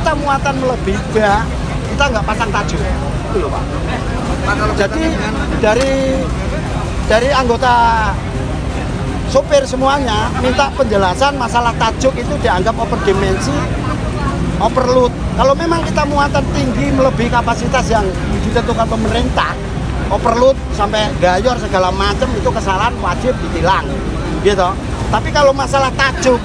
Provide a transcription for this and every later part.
kita muatan melebihi bak, kita nggak pasang tajuk. Itu loh Pak. Jadi dari anggota sopir semuanya minta penjelasan masalah tajuk itu dianggap overdimensi, overload. Kalau memang kita muatan tinggi melebihi kapasitas yang ditentukan pemerintah, overload sampai gayor segala macam itu kesalahan wajib ditilang, gitu. Tapi kalau masalah tajuk,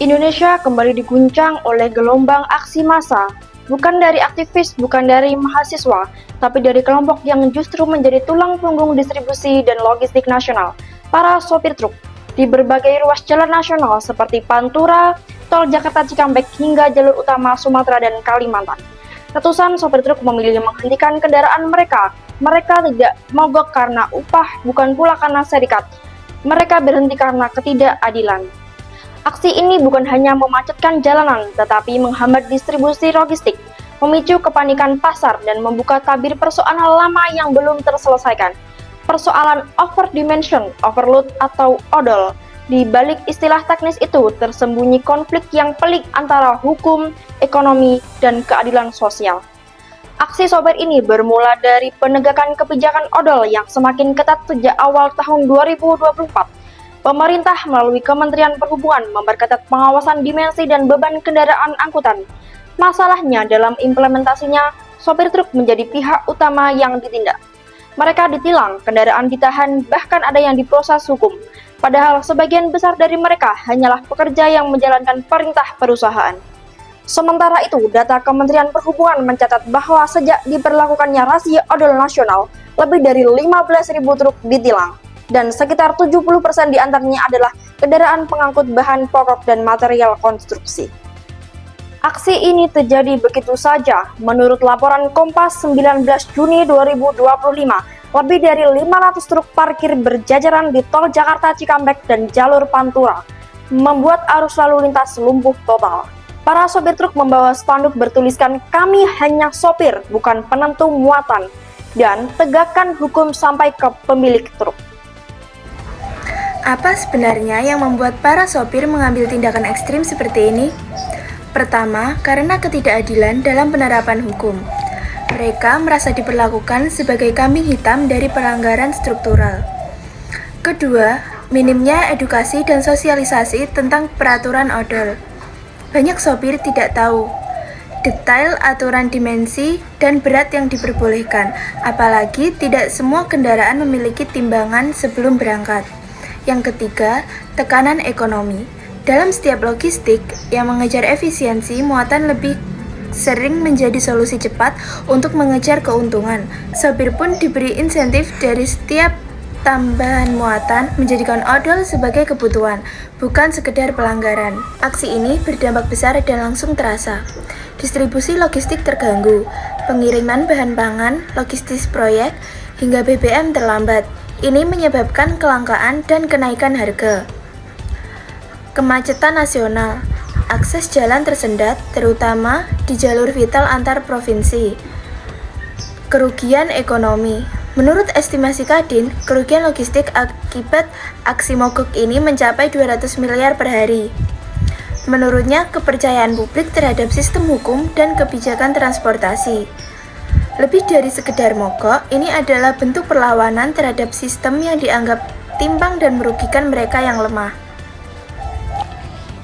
Indonesia kembali diguncang oleh gelombang aksi massa, bukan dari aktivis, bukan dari mahasiswa, tapi dari kelompok yang justru menjadi tulang punggung distribusi dan logistik nasional, para sopir truk, di berbagai ruas jalan nasional seperti Pantura, Tol Jakarta Cikampek hingga jalur utama Sumatera dan Kalimantan. Ratusan sopir truk memilih menghentikan kendaraan mereka. Mereka tidak mogok karena upah, bukan pula karena serikat. Mereka berhenti karena ketidakadilan. Aksi ini bukan hanya memacetkan jalanan, tetapi menghambat distribusi logistik, memicu kepanikan pasar, dan membuka tabir persoalan lama yang belum terselesaikan. Persoalan overdimension, overload, atau odol. Di balik istilah teknis itu tersembunyi konflik yang pelik antara hukum, ekonomi, dan keadilan sosial. Aksi sopir ini bermula dari penegakan kebijakan odol yang semakin ketat sejak awal tahun 2024. Pemerintah melalui Kementerian Perhubungan memperketat pengawasan dimensi dan beban kendaraan angkutan. Masalahnya dalam implementasinya, sopir truk menjadi pihak utama yang ditindak. Mereka ditilang, kendaraan ditahan, bahkan ada yang diproses hukum. Padahal sebagian besar dari mereka hanyalah pekerja yang menjalankan perintah perusahaan. Sementara itu, data Kementerian Perhubungan mencatat bahwa sejak diberlakukannya razia odol nasional, lebih dari 15.000 truk ditilang. Dan sekitar 70% diantaranya adalah kendaraan pengangkut bahan pokok dan material konstruksi. Aksi ini terjadi begitu saja. Menurut laporan Kompas 19 Juni 2025, lebih dari 500 truk parkir berjajaran di Tol Jakarta Cikampek dan jalur Pantura, membuat arus lalu lintas lumpuh total. Para sopir truk membawa spanduk bertuliskan "Kami hanya sopir, bukan penentu muatan", dan "Tegakkan hukum sampai ke pemilik truk". Apa sebenarnya yang membuat para sopir mengambil tindakan ekstrim seperti ini? Pertama, karena ketidakadilan dalam penerapan hukum. Mereka merasa diperlakukan sebagai kambing hitam dari pelanggaran struktural. Kedua, minimnya edukasi dan sosialisasi tentang peraturan odol. Banyak sopir tidak tahu detail aturan dimensi dan berat yang diperbolehkan, apalagi tidak semua kendaraan memiliki timbangan sebelum berangkat. Yang ketiga, tekanan ekonomi. Dalam setiap logistik yang mengejar efisiensi, muatan lebih sering menjadi solusi cepat untuk mengejar keuntungan. Sopir pun diberi insentif dari setiap tambahan muatan, menjadikan odol sebagai kebutuhan, bukan sekedar pelanggaran. Aksi ini berdampak besar dan langsung terasa. Distribusi logistik terganggu, pengiriman bahan pangan, logistis proyek, hingga BBM terlambat. Ini menyebabkan kelangkaan dan kenaikan harga. Kemacetan nasional. Akses jalan tersendat, terutama di jalur vital antar provinsi. Kerugian ekonomi. Menurut estimasi Kadin, kerugian logistik akibat aksi mogok ini mencapai 200 miliar per hari. Menurutnya, kepercayaan publik terhadap sistem hukum dan kebijakan transportasi. Lebih dari sekedar mogok, ini adalah bentuk perlawanan terhadap sistem yang dianggap timpang dan merugikan mereka yang lemah.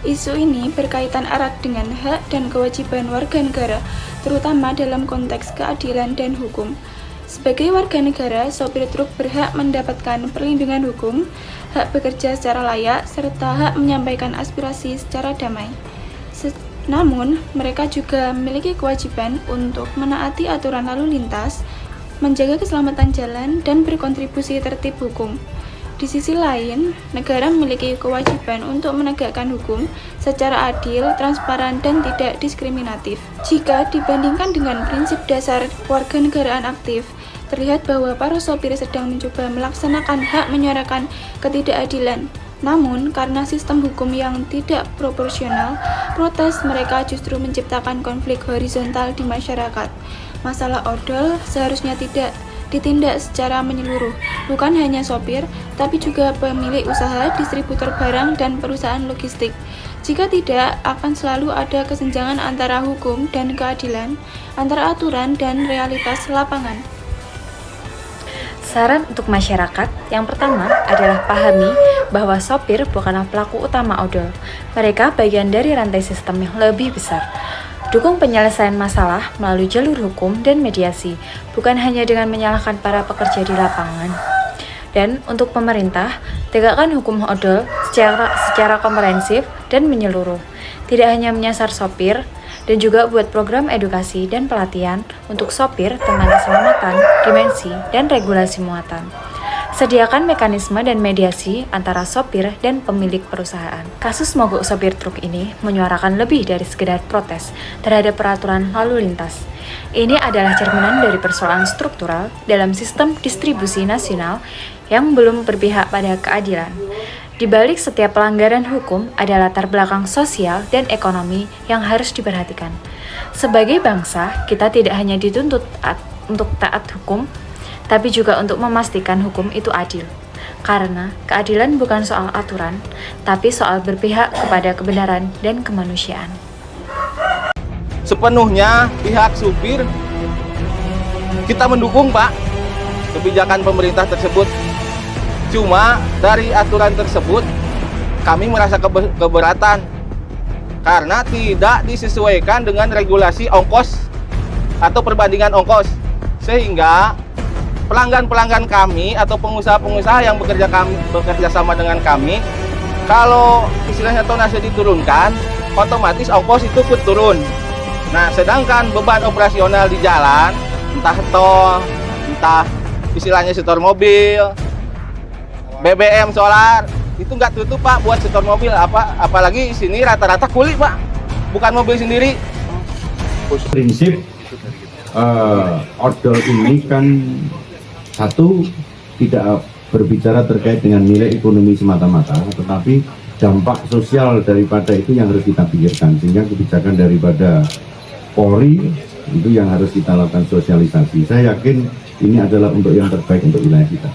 Isu ini berkaitan erat dengan hak dan kewajiban warga negara, terutama dalam konteks keadilan dan hukum. Sebagai warga negara, sopir truk berhak mendapatkan perlindungan hukum, hak bekerja secara layak, serta hak menyampaikan aspirasi secara damai. Namun, mereka juga memiliki kewajiban untuk menaati aturan lalu lintas, menjaga keselamatan jalan, dan berkontribusi tertib hukum. Di sisi lain, negara memiliki kewajiban untuk menegakkan hukum secara adil, transparan, dan tidak diskriminatif. Jika dibandingkan dengan prinsip dasar kewarganegaraan aktif, terlihat bahwa para sopir sedang mencoba melaksanakan hak menyuarakan ketidakadilan. Namun, karena sistem hukum yang tidak proporsional, protes mereka justru menciptakan konflik horizontal di masyarakat. Masalah odol seharusnya tidak ditindak secara menyeluruh, bukan hanya sopir, tapi juga pemilik usaha, distributor barang, dan perusahaan logistik. Jika tidak, akan selalu ada kesenjangan antara hukum dan keadilan, antara aturan dan realitas lapangan. Saran untuk masyarakat, yang pertama adalah pahami bahwa sopir bukanlah pelaku utama odol. Mereka bagian dari rantai sistem yang lebih besar. Dukung penyelesaian masalah melalui jalur hukum dan mediasi, bukan hanya dengan menyalahkan para pekerja di lapangan. Dan untuk pemerintah, tegakkan hukum odol secara komprehensif dan menyeluruh. Tidak hanya menyasar sopir, dan juga buat program edukasi dan pelatihan untuk sopir tentang keselamatan, dimensi, dan regulasi muatan. Sediakan mekanisme dan mediasi antara sopir dan pemilik perusahaan. Kasus mogok sopir truk ini menyuarakan lebih dari sekedar protes terhadap peraturan lalu lintas. Ini adalah cerminan dari persoalan struktural dalam sistem distribusi nasional yang belum berpihak pada keadilan. Di balik setiap pelanggaran hukum ada latar belakang sosial dan ekonomi yang harus diperhatikan. Sebagai bangsa, kita tidak hanya dituntut untuk taat hukum, tapi juga untuk memastikan hukum itu adil. Karena keadilan bukan soal aturan, tapi soal berpihak kepada kebenaran dan kemanusiaan. Sepenuhnya pihak supir kita mendukung, Pak, kebijakan pemerintah tersebut. Cuma dari aturan tersebut kami merasa keberatan karena tidak disesuaikan dengan regulasi ongkos atau perbandingan ongkos, sehingga pelanggan-pelanggan kami atau pengusaha-pengusaha yang bekerja sama dengan kami, kalau istilahnya tonnase diturunkan, otomatis ongkos itu ikut turun. Nah, sedangkan beban operasional di jalan, entah tol, entah istilahnya setor mobil, BBM, solar, itu nggak tutup, Pak, buat setor mobil. Apalagi sini rata-rata kuli, Pak, bukan mobil sendiri. Prinsip odol ini kan satu, tidak berbicara terkait dengan nilai ekonomi semata-mata, tetapi dampak sosial daripada itu yang harus kita pikirkan, sehingga kebijakan daripada Polri itu yang harus kita lakukan sosialisasi. Saya yakin ini adalah untuk yang terbaik untuk wilayah kita.